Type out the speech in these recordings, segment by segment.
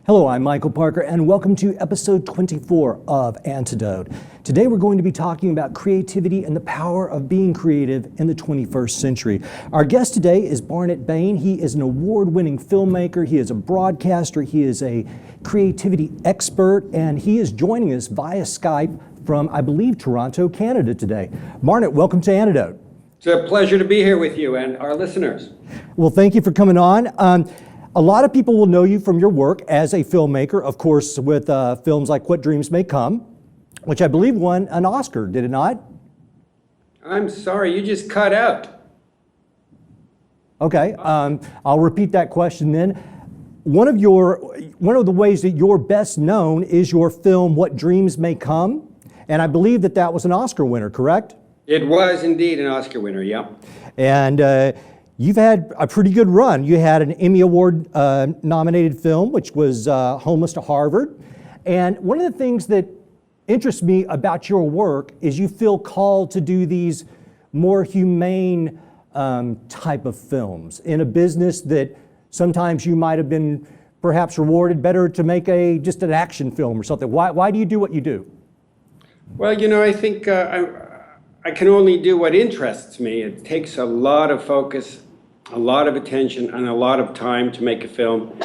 Hello, I'm Michael Parker, and welcome to episode 24 of Antidote. Today we're going to be talking about creativity and the power of being creative in the 21st century. Our guest today is Barnet Bain. He is an award-winning filmmaker, he is a broadcaster, he is a creativity expert, and he is joining us via Skype from, I believe, Toronto, Canada today. Barnet, welcome to Antidote. It's a pleasure to be here with you and our listeners. Well, thank you for coming on. A lot of people will know you from your work as a filmmaker, of course, with films like What Dreams May Come, which I believe won an Oscar, did it not? I'm sorry, you just cut out. Okay, I'll repeat that question then. One of the ways that you're best known is your film What Dreams May Come, and I believe that was an Oscar winner, correct? It was indeed an Oscar winner, yeah. And you've had a pretty good run. You had an Emmy-Award nominated film, which was Homeless to Harvard. And one of the things that interests me about your work is you feel called to do these more humane type of films in a business that sometimes you might have been perhaps rewarded better to make just an action film or something. Why do you do what you do? Well, you know, I think I can only do what interests me. It takes a lot of focus, a lot of attention, and a lot of time to make a film.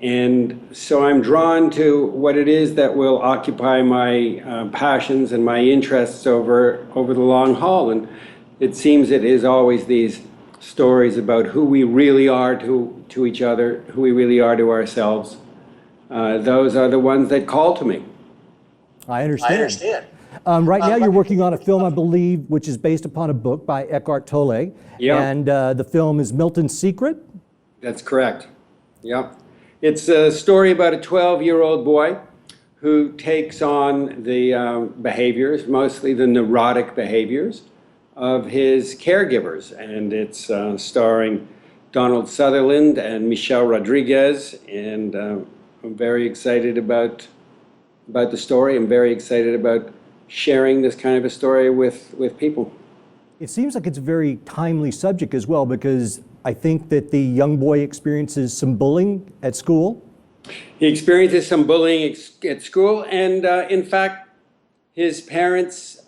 And so I'm drawn to what it is that will occupy my passions and my interests over the long haul. And it seems it is always these stories about who we really are to each other, who we really are to ourselves. Those are the ones that call to me. I understand. Right now you're working on a film, I believe, which is based upon a book by Eckhart Tolle. Yeah. And the film is Milton's Secret? That's correct. Yeah. It's a story about a 12-year-old boy who takes on the behaviors, mostly the neurotic behaviors, of his caregivers. And it's starring Donald Sutherland and Michelle Rodriguez. And I'm very excited about the story. I'm very excited about sharing this kind of a story with people. It seems like it's a very timely subject as well, because I think that the young boy experiences some bullying at school. He experiences some bullying at school, and in fact, his parents,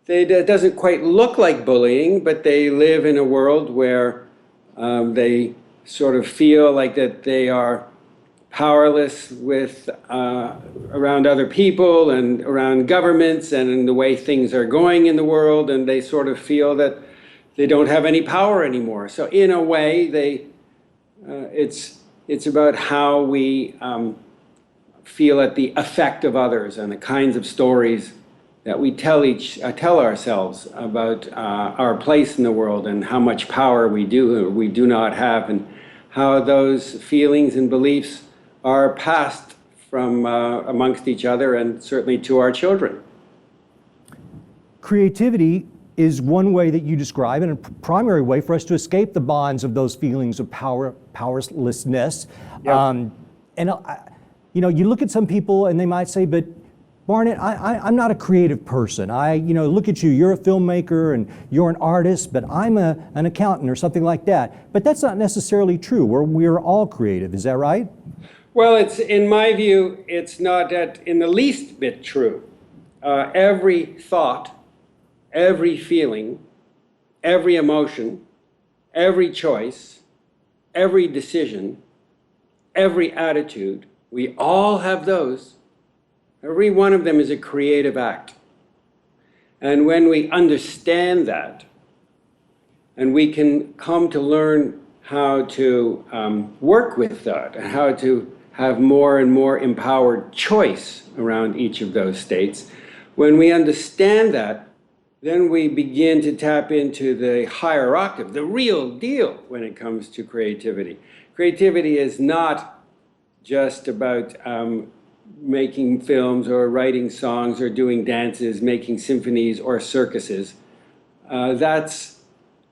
it doesn't quite look like bullying, but they live in a world where they sort of feel like that they are powerless around other people and around governments and in the way things are going in the world, and they sort of feel that they don't have any power anymore. So in a way, it's about how we feel at the effect of others and the kinds of stories that we tell ourselves about our place in the world and how much power we do or we do not have, and how those feelings and beliefs are passed from amongst each other and certainly to our children. Creativity is one way that you describe, and a primary way for us to escape the bonds of those feelings of powerlessness. Yep. You look at some people and they might say, but Barnet, I'm not a creative person. Look at you, you're a filmmaker and you're an artist, but I'm an accountant or something like that. But that's not necessarily true. We're all creative, is that right? Well, in my view, it's not in the least bit true. Every thought, every feeling, every emotion, every choice, every decision, every attitude, we all have those. Every one of them is a creative act. And when we understand that, and we can come to learn how to work with that, and how to have more and more empowered choice around each of those states, when we understand that, then we begin to tap into the higher octave, the real deal when it comes to creativity. Creativity is not just about making films or writing songs or doing dances, making symphonies or circuses. That's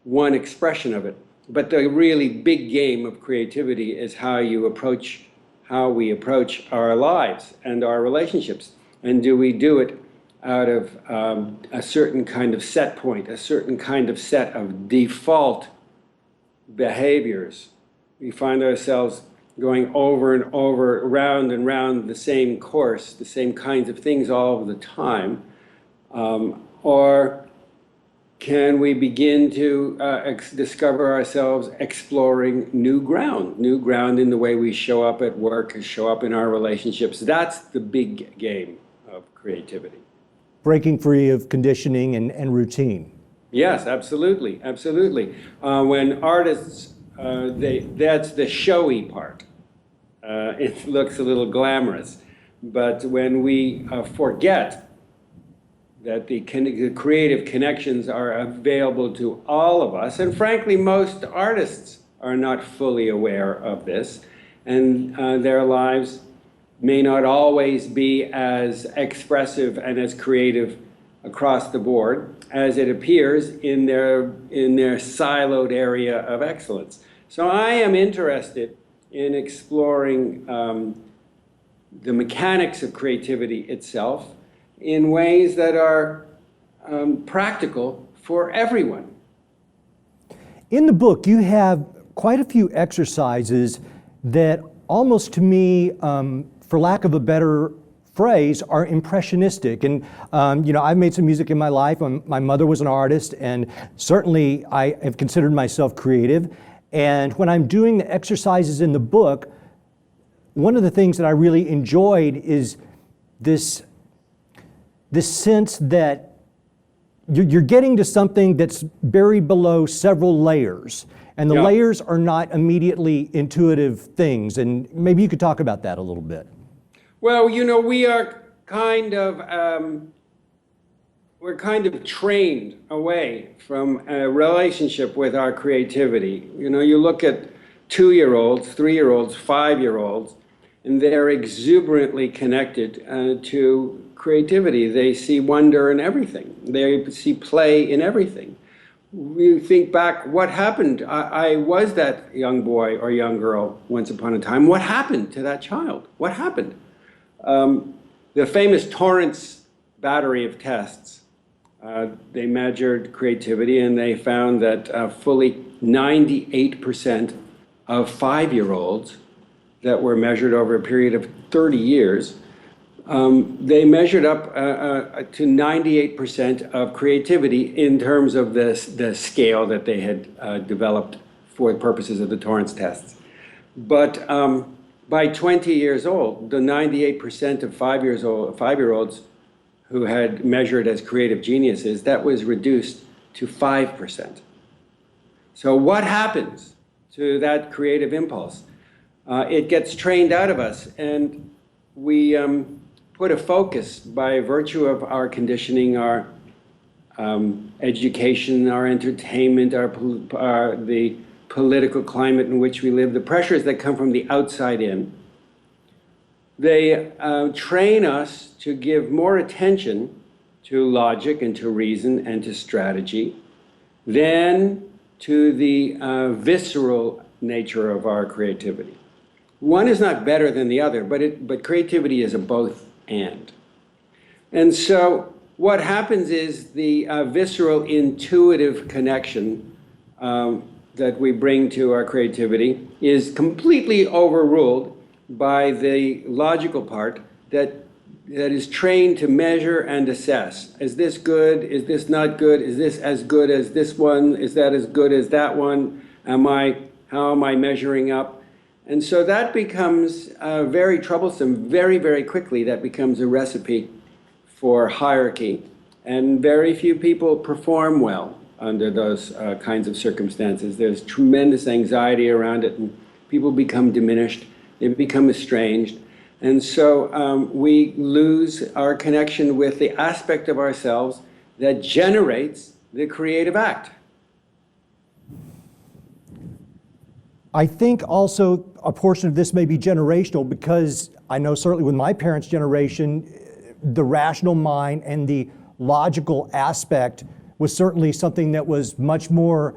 one expression of it. But the really big game of creativity is how we approach our lives and our relationships. And do we do it out of a certain kind of set point, a certain kind of set of default behaviors? We find ourselves going over and over, round and round the same course, the same kinds of things all of the time? Or can we begin to discover ourselves exploring new ground in the way we show up at work, show up in our relationships? That's the big game of creativity. Breaking free of conditioning and routine. Yes, absolutely, absolutely. When artists, that's the showy part. It looks a little glamorous. But when we forget that the creative connections are available to all of us, and frankly, most artists are not fully aware of this, and their lives may not always be as expressive and as creative across the board as it appears in their siloed area of excellence. So I am interested in exploring the mechanics of creativity itself in ways that are practical for everyone. In the book, you have quite a few exercises that almost to me, for lack of a better phrase, are impressionistic. And I've made some music in my life. My mother was an artist, and certainly I have considered myself creative. And when I'm doing the exercises in the book, one of the things that I really enjoyed is this sense that you're getting to something that's buried below several layers. And the layers are not immediately intuitive things. And maybe you could talk about that a little bit. Well, we are we're kind of trained away from a relationship with our creativity. You look at 2-year-olds, 3-year-olds, 5-year-olds, and they're exuberantly connected to creativity. They see wonder in everything. They see play in everything. You think back, what happened? I was that young boy or young girl once upon a time. What happened to that child? What happened? The famous Torrance battery of tests, they measured creativity, and they found that fully 98% of 5-year-olds that were measured over a period of 30 years, they measured up to 98% of creativity in terms of the scale that they had developed for the purposes of the Torrance tests. But by 20 years old, the 98% of 5-year-olds who had measured as creative geniuses, that was reduced to 5%. So what happens to that creative impulse? It gets trained out of us, and we put a focus by virtue of our conditioning, our education, our entertainment, the political climate in which we live, the pressures that come from the outside in. They train us to give more attention to logic and to reason and to strategy than to the visceral nature of our creativity. One is not better than the other, but creativity is a both and. And so what happens is the visceral intuitive connection that we bring to our creativity is completely overruled by the logical part that is trained to measure and assess. Is this good? Is this not good? Is this as good as this one? Is that as good as that one? How am I measuring up? And so that becomes very troublesome very, very quickly. That becomes a recipe for hierarchy. And very few people perform well under those kinds of circumstances. There's tremendous anxiety around it, and people become diminished. They become estranged. And so we lose our connection with the aspect of ourselves that generates the creative act. I think also a portion of this may be generational, because I know certainly with my parents' generation, the rational mind and the logical aspect was certainly something that was much more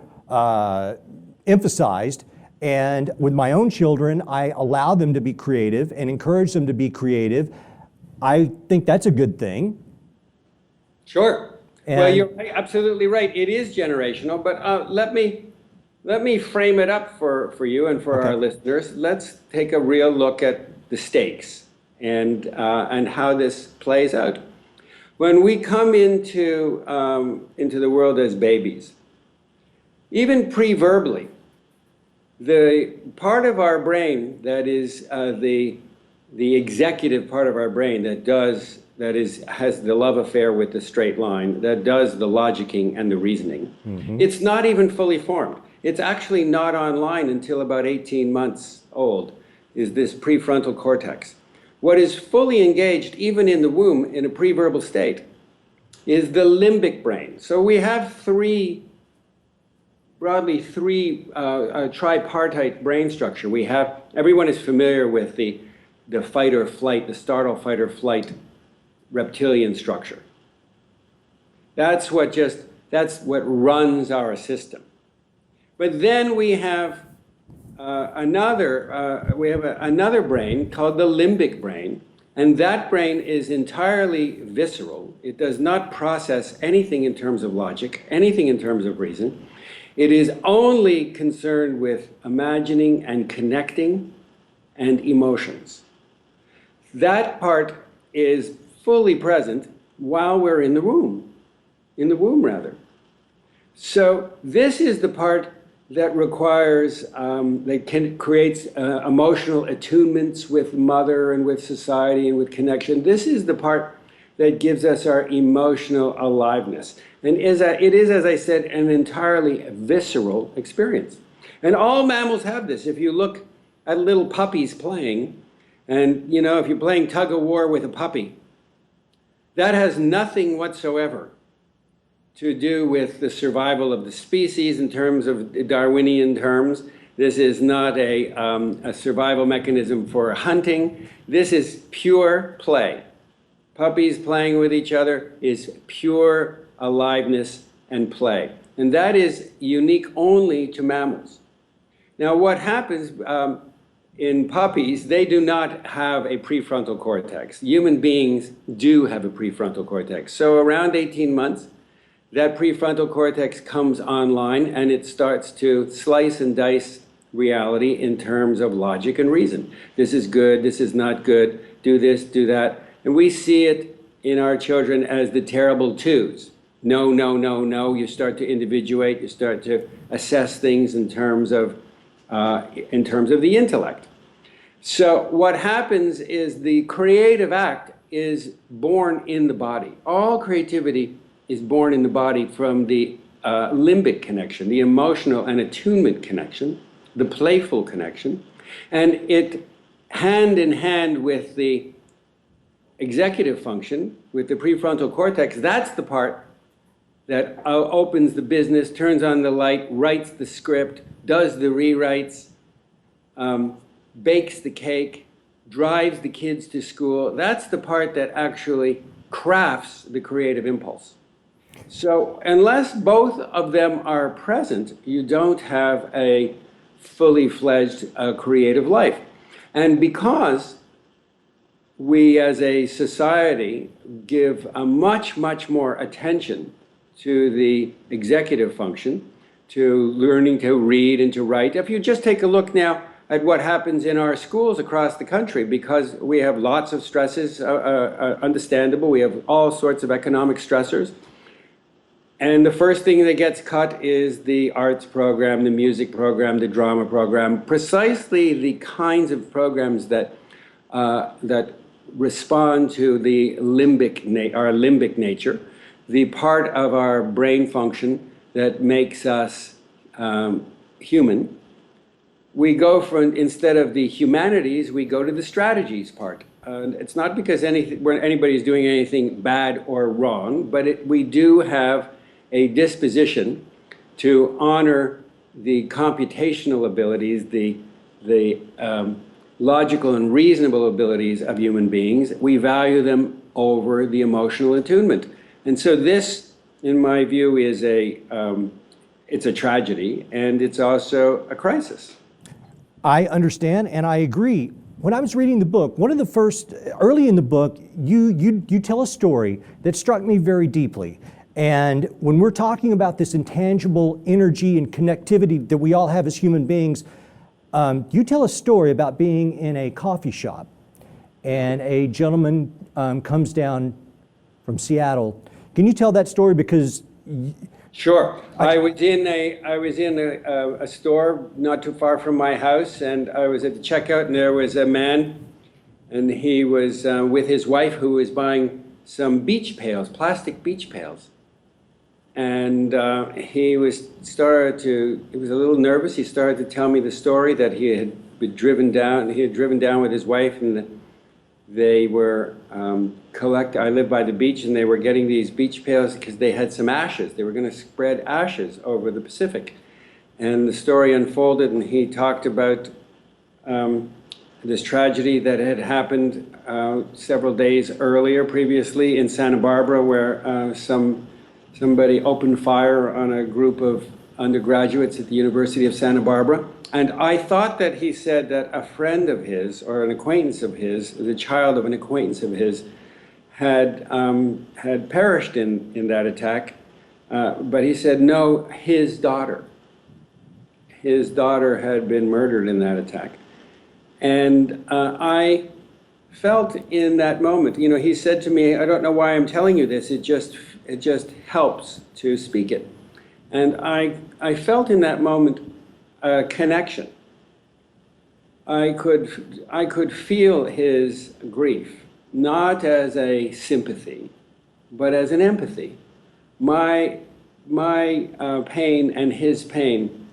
emphasized. And with my own children, I allow them to be creative and encourage them to be creative. I think that's a good thing. Sure. Well, you're absolutely right. It is generational, but let me Let me frame it up for you and for our listeners. Let's take a real look at the stakes and how this plays out. When we come into the world as babies, even pre-verbally, the part of our brain that is the executive part of our brain has the love affair with the straight line, that does the logicking and the reasoning. It's not even fully formed. It's actually not online until about 18 months old, is this prefrontal cortex. What is fully engaged, even in the womb, in a pre-verbal state, is the limbic brain. So we have broadly three tripartite brain structure. Everyone is familiar with the fight or flight, the startle, fight or flight reptilian structure. That's what runs our system. But then we have another brain called the limbic brain, and that brain is entirely visceral. It does not process anything in terms of logic, anything in terms of reason. It is only concerned with imagining and connecting and emotions. That part is fully present while we're in the womb rather. So this is the part that requires, creates emotional attunements with mother and with society and with connection. This is the part that gives us our emotional aliveness. And it is, as I said, an entirely visceral experience. And all mammals have this. If you look at little puppies playing, and if you're playing tug of war with a puppy, that has nothing whatsoever to do with the survival of the species in terms of Darwinian terms. This is not a survival mechanism for hunting. This is pure play. Puppies playing with each other is pure aliveness and play. And that is unique only to mammals. Now, what happens in puppies, they do not have a prefrontal cortex. Human beings do have a prefrontal cortex. So around 18 months, that prefrontal cortex comes online and it starts to slice and dice reality in terms of logic and reason. This is good, this is not good, do this, do that. And we see it in our children as the terrible twos. No, no, no, no. You start to individuate, you start to assess things in terms of the intellect. So what happens is the creative act is born in the body. All creativity is born in the body from the limbic connection, the emotional and attunement connection, the playful connection, and it hand in hand with the executive function, with the prefrontal cortex. That's the part that opens the business, turns on the light, writes the script, does the rewrites, bakes the cake, drives the kids to school. That's the part that actually crafts the creative impulse. So unless both of them are present, you don't have a fully fledged creative life. And because we as a society give a much, much more attention to the executive function, to learning to read and to write. If you just take a look now at what happens in our schools across the country, because we have lots of stresses, understandable, we have all sorts of economic stressors. And the first thing that gets cut is the arts program, the music program, the drama program, precisely the kinds of programs that respond to the our limbic nature, the part of our brain function that makes us human. We go from, instead of the humanities, we go to the strategies part. It's not because anybody's doing anything bad or wrong, but we do have a disposition to honor the computational abilities, the logical and reasonable abilities of human beings. We value them over the emotional attunement. And so this, in my view, is it's a tragedy, and it's also a crisis. I understand, and I agree. When I was reading the book, one of the first, early in the book, you tell a story that struck me very deeply. And when we're talking about this intangible energy and connectivity that we all have as human beings, you tell a story about being in a coffee shop and a gentleman comes down from Seattle. Can you tell that story? Because Sure. I was in a store not too far from my house, and I was at the checkout, and there was a man, and he was with his wife, who was buying some beach pails, plastic beach pails. And he was a little nervous. He started to tell me the story that he had been driven down. He had driven down with his wife, and they were I live by the beach, and they were getting these beach pails because they had some ashes. They were going to spread ashes over the Pacific. And the story unfolded, and he talked about this tragedy that had happened several days previously in Santa Barbara, where somebody opened fire on a group of undergraduates at the University of Santa Barbara. And I thought that he said that a friend of his, or an acquaintance of his, the child of an acquaintance of his, had perished in that attack. But he said, no, his daughter. His daughter had been murdered in that attack. And I felt in that moment, he said to me, I don't know why I'm telling you this, it just helps to speak it. And I felt in that moment a connection. I could feel his grief, not as a sympathy, but as an empathy. My pain and his pain,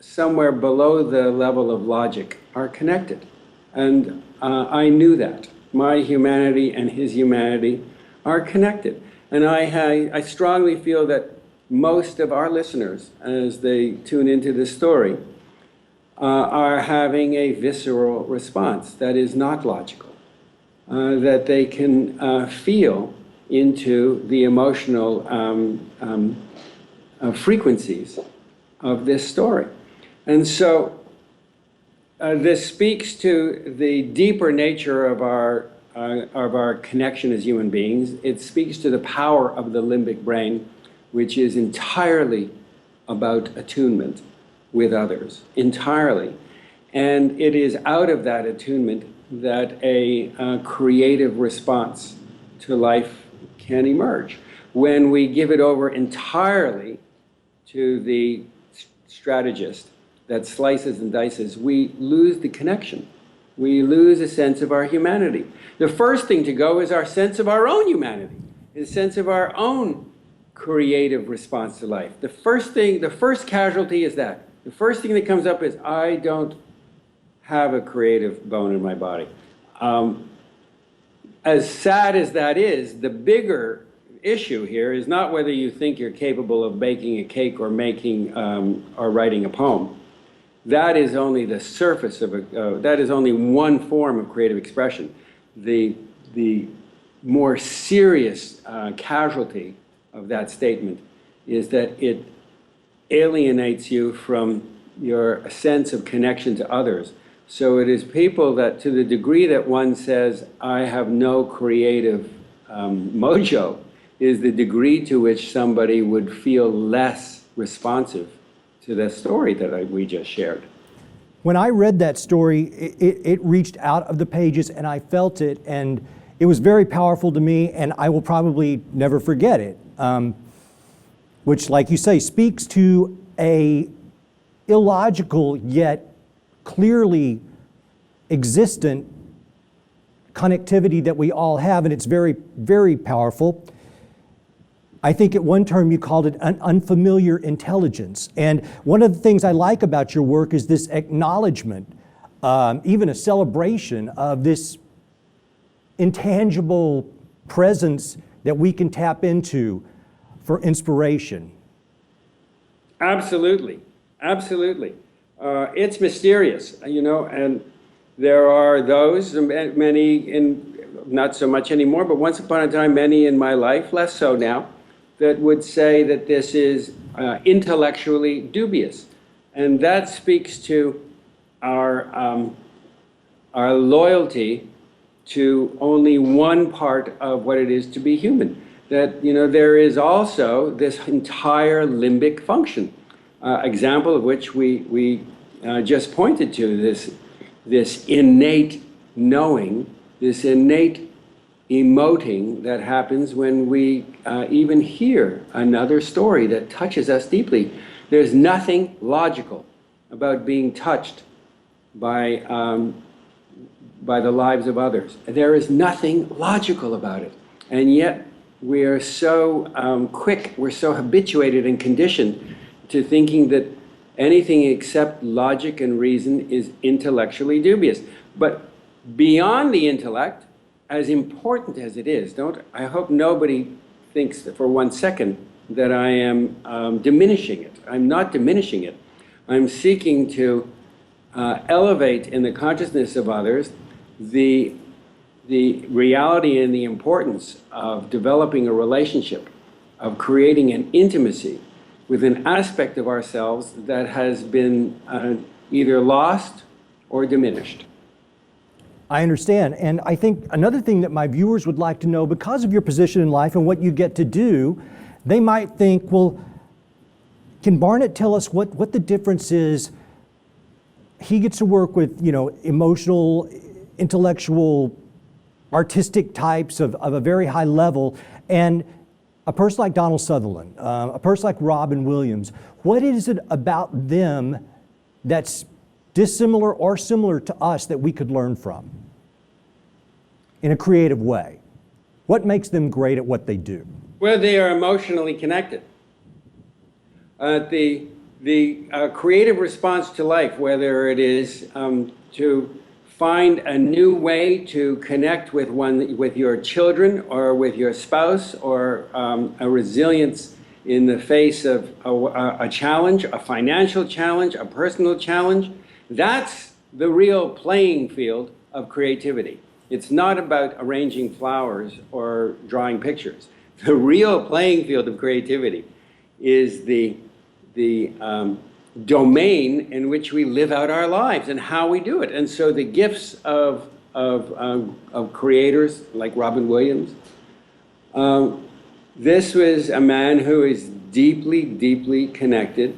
somewhere below the level of logic, are connected. And I knew that. My humanity and his humanity are connected. And I strongly feel that most of our listeners, as they tune into this story, are having a visceral response that is not logical, that they can feel into the emotional frequencies of this story. And so this speaks to the deeper nature of our connection as human beings. It speaks to the power of the limbic brain, which is entirely about attunement with others, entirely. And it is out of that attunement that a creative response to life can emerge. When we give it over entirely to the strategist that slices and dices, we lose the connection. We lose a sense of our humanity. The first thing to go is our sense of our own humanity, a sense of our own creative response to life. The first casualty is that. The first thing that comes up is, I don't have a creative bone in my body. As sad as that is, the bigger issue here is not whether you think you're capable of baking a cake or or writing a poem. That is only the surface of that is only one form of creative expression. The more serious casualty of that statement is that it alienates you from your sense of connection to others. So it is people that, to the degree that one says, I have no creative mojo, is the degree to which somebody would feel less responsive to the story that we just shared. When I read that story, it reached out of the pages and I felt it, and it was very powerful to me, and I will probably never forget it. Which, like you say, speaks to a illogical yet clearly existent connectivity that we all have, and it's very, very powerful. I think at one term you called it an unfamiliar intelligence. And one of the things I like about your work is this acknowledgement, even a celebration of this intangible presence that we can tap into for inspiration. Absolutely, absolutely. It's mysterious, and there are those, many not so much anymore, but once upon a time, many in my life, less so now, that would say that this is intellectually dubious. And that speaks to our loyalty to only one part of what it is to be human. that, there is also this entire limbic function, example of which we just pointed to, this innate knowing, this innate emoting that happens when we even hear another story that touches us deeply. There's nothing logical about being touched by the lives of others. There is nothing logical about it. And yet we are so quick, we're so habituated and conditioned to thinking that anything except logic and reason is intellectually dubious. But beyond the intellect, as important as it is, I hope nobody thinks that for 1 second that I am diminishing it. I'm not diminishing it. I'm seeking to elevate in the consciousness of others the reality and the importance of developing a relationship, of creating an intimacy with an aspect of ourselves that has been either lost or diminished. I understand. And I think another thing that my viewers would like to know, because of your position in life and what you get to do, they might think, well, can Barnet tell us what the difference is? He gets to work with, emotional, intellectual, artistic types of a very high level, and a person like Donald Sutherland, a person like Robin Williams. What is it about them that's dissimilar or similar to us that we could learn from in a creative way? What makes them great at what they do? Well, they are emotionally connected. The creative response to life, whether it is to find a new way to connect with your children or with your spouse, or a resilience in the face of a challenge, a financial challenge, a personal challenge, that's the real playing field of creativity. It's not about arranging flowers or drawing pictures. The real playing field of creativity is the domain in which we live out our lives and how we do it. And so the gifts of creators like Robin Williams, this was a man who is deeply, deeply connected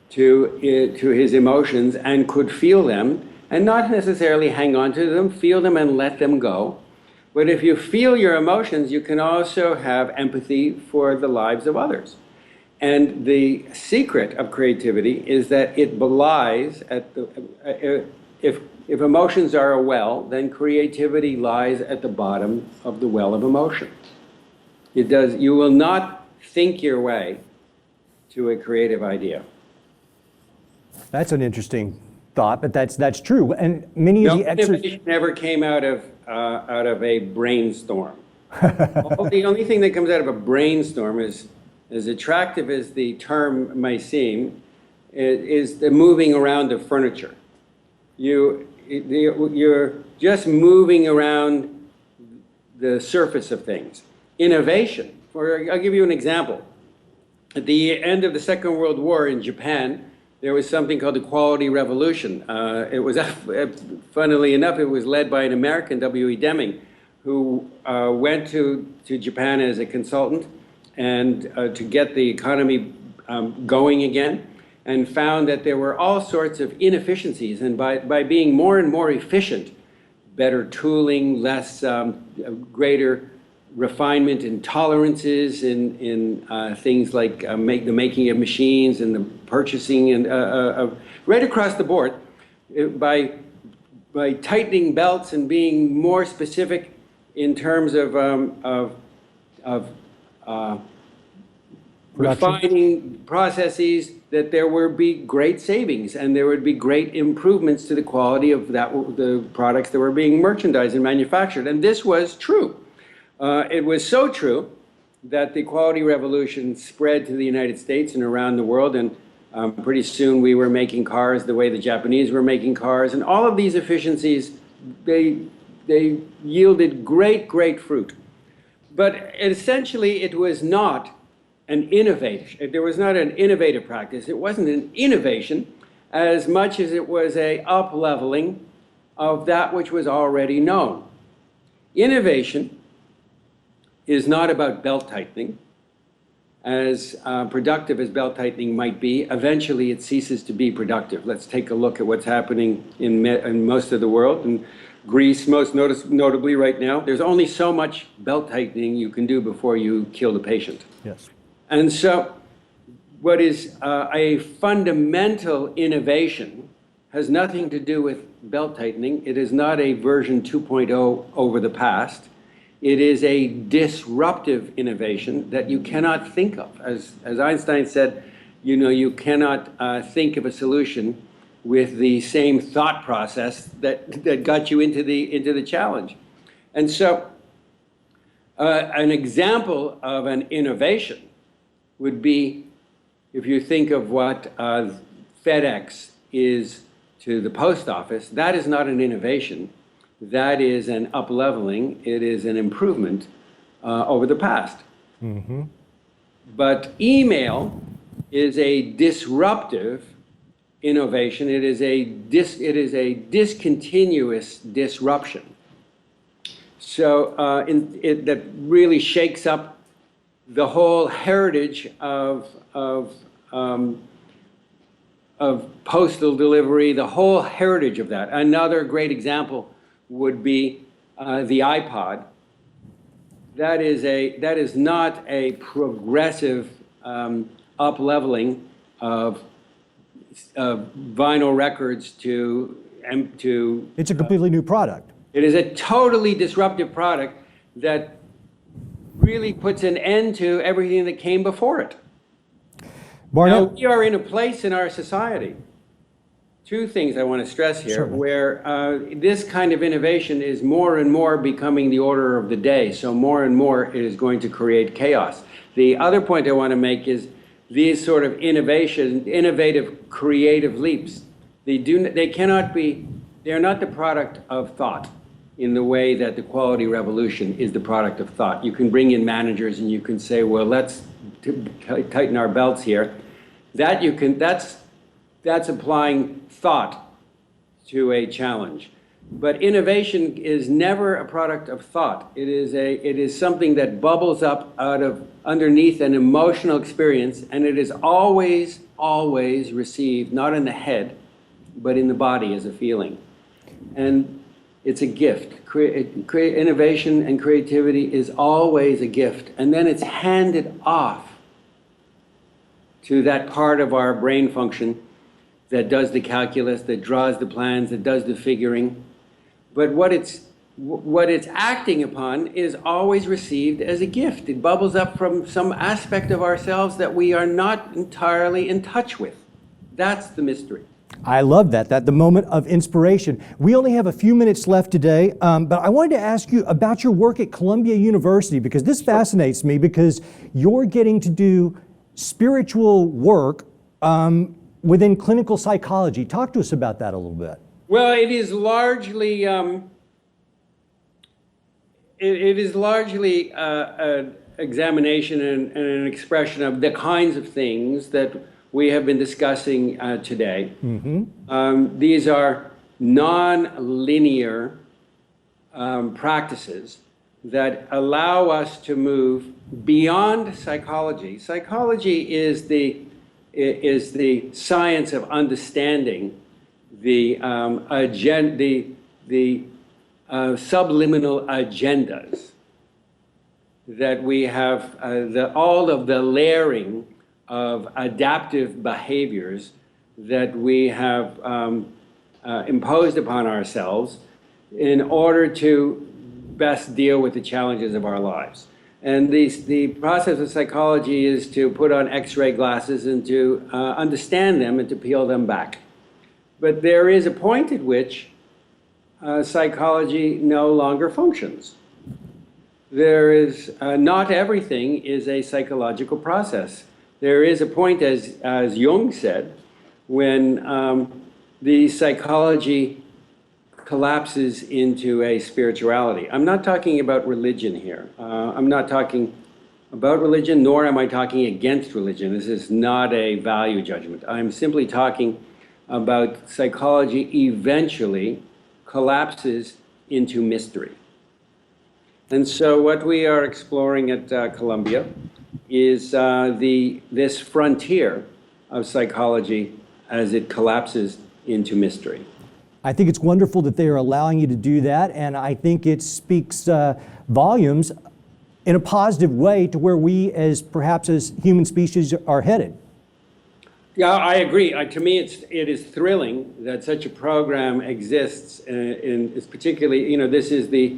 to his emotions and could feel them, and not necessarily hang on to them, feel them and let them go. But if you feel your emotions, you can also have empathy for the lives of others. And the secret of creativity is that it belies at if emotions are a well, then creativity lies at the bottom of the well of emotion. You will not think your way to a creative idea. That's an interesting thought, but that's true. And many of the innovation never came out of a brainstorm. The only thing that comes out of a brainstorm is, as attractive as the term may seem, is the moving around of furniture. You're just moving around the surface of things. Innovation, I'll give you an example. At the end of the Second World War in Japan, there was something called the Quality Revolution. It was, funnily enough, it was led by an American, W.E. Deming, who went to Japan as a consultant and to get the economy going again, and found that there were all sorts of inefficiencies. And by being more and more efficient, better tooling, greater refinement and tolerances in things like the making of machines and the purchasing, and right across the board, by tightening belts and being more specific in terms of refining processes, that there would be great savings and there would be great improvements to the quality of the products that were being merchandised and manufactured. And this was true. It was so true that the quality revolution spread to the United States and around the world, and pretty soon we were making cars the way the Japanese were making cars, and all of these efficiencies, they yielded great fruit. But essentially it was not an innovation. There was not an innovative practice. It wasn't an innovation as much as it was a up-leveling of that which was already known. Innovation is not about belt tightening. As productive as belt tightening might be, eventually it ceases to be productive. Let's take a look at what's happening in most of the world. In Greece, most notably right now, there's only so much belt tightening you can do before you kill the patient. Yes. And so what is a fundamental innovation has nothing to do with belt tightening. It is not a version 2.0 over the past. It is a disruptive innovation that you cannot think of. As Einstein said, you know, you cannot think of a solution with the same thought process that got you into the challenge. And so an example of an innovation would be, if you think of what FedEx is to the post office, that is not an innovation. That is an up-leveling. It is an improvement over the past. Mm-hmm. But email is a disruptive innovation. It is a discontinuous disruption. So that really shakes up the whole heritage of postal delivery, the whole heritage of that. Another great example would be the iPod. That is not a progressive up-leveling of vinyl records to. It's a completely new product. It is a totally disruptive product that really puts an end to everything that came before it. Barnet? Now, we are in a place in our society, two things I want to stress here, Certainly. where this kind of innovation is more and more becoming the order of the day. So more and more it is going to create chaos. The other point I want to make is these sort of innovative, creative leaps, they are not the product of thought in the way that the quality revolution is the product of thought. You can bring in managers and you can say, well, let's tighten our belts here. That's applying thought to a challenge. But innovation is never a product of thought. It is something that bubbles up out of underneath an emotional experience, and it is always received, not in the head, but in the body as a feeling. And it's a gift. Innovation and creativity is always a gift. And then it's handed off to that part of our brain function that does the calculus, that draws the plans, that does the figuring. But what it's acting upon is always received as a gift. It bubbles up from some aspect of ourselves that we are not entirely in touch with. That's the mystery. I love that the moment of inspiration. We only have a few minutes left today, but I wanted to ask you about your work at Columbia University, because this fascinates me, because you're getting to do spiritual work within clinical psychology. Talk to us about that a little bit. Well, it is largely an examination and an expression of the kinds of things that we have been discussing today. Mm-hmm. These are non-linear practices that allow us to move beyond psychology. Psychology is the science of understanding the subliminal agendas that we have, all of the layering of adaptive behaviors that we have imposed upon ourselves in order to best deal with the challenges of our lives. And the process of psychology is to put on X-ray glasses and to understand them and to peel them back. But there is a point at which psychology no longer functions. There is, not everything is a psychological process. There is a point, as Jung said, when the psychology collapses into a spirituality. I'm not talking about religion here. I'm not talking about religion, nor am I talking against religion. This is not a value judgment. I'm simply talking about psychology eventually collapses into mystery. And so what we are exploring at Columbia is this frontier of psychology as it collapses into mystery. I think it's wonderful that they are allowing you to do that, and I think it speaks volumes in a positive way to where we, as perhaps as human species, are headed. Yeah, I agree. To me, it is thrilling that such a program exists, and it's particularly, this is the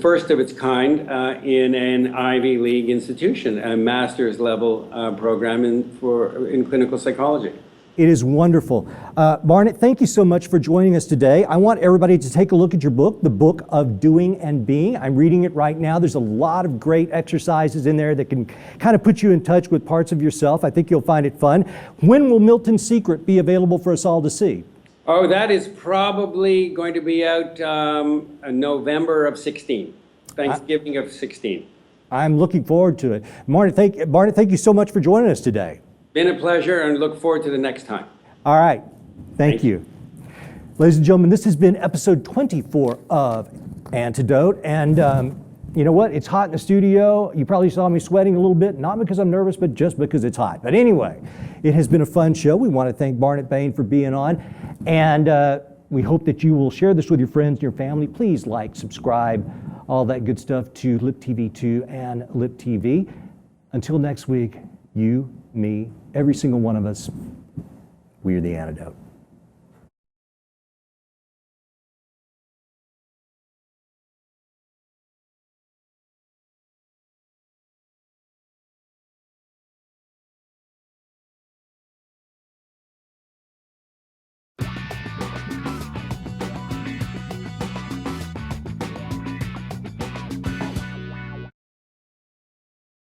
first of its kind in an Ivy League institution, a master's level program in clinical psychology. It is wonderful. Barnet, thank you so much for joining us today. I want everybody to take a look at your book, The Book of Doing and Being. I'm reading it right now. There's a lot of great exercises in there that can kind of put you in touch with parts of yourself. I think you'll find it fun. When will Milton's Secret be available for us all to see? Oh, that is probably going to be out November of 16, Thanksgiving of 16. I'm looking forward to it. Barnet, thank you so much for joining us today. Been a pleasure, and look forward to the next time. All right. Thank you. Ladies and gentlemen, this has been episode 24 of Antidote. And you know what? It's hot in the studio. You probably saw me sweating a little bit, not because I'm nervous, but just because it's hot. But anyway, it has been a fun show. We want to thank Barnet Bain for being on. And we hope that you will share this with your friends and your family. Please like, subscribe, all that good stuff to Lip TV 2 and Lip TV. Until next week, you, me, every single one of us, we are the antidote.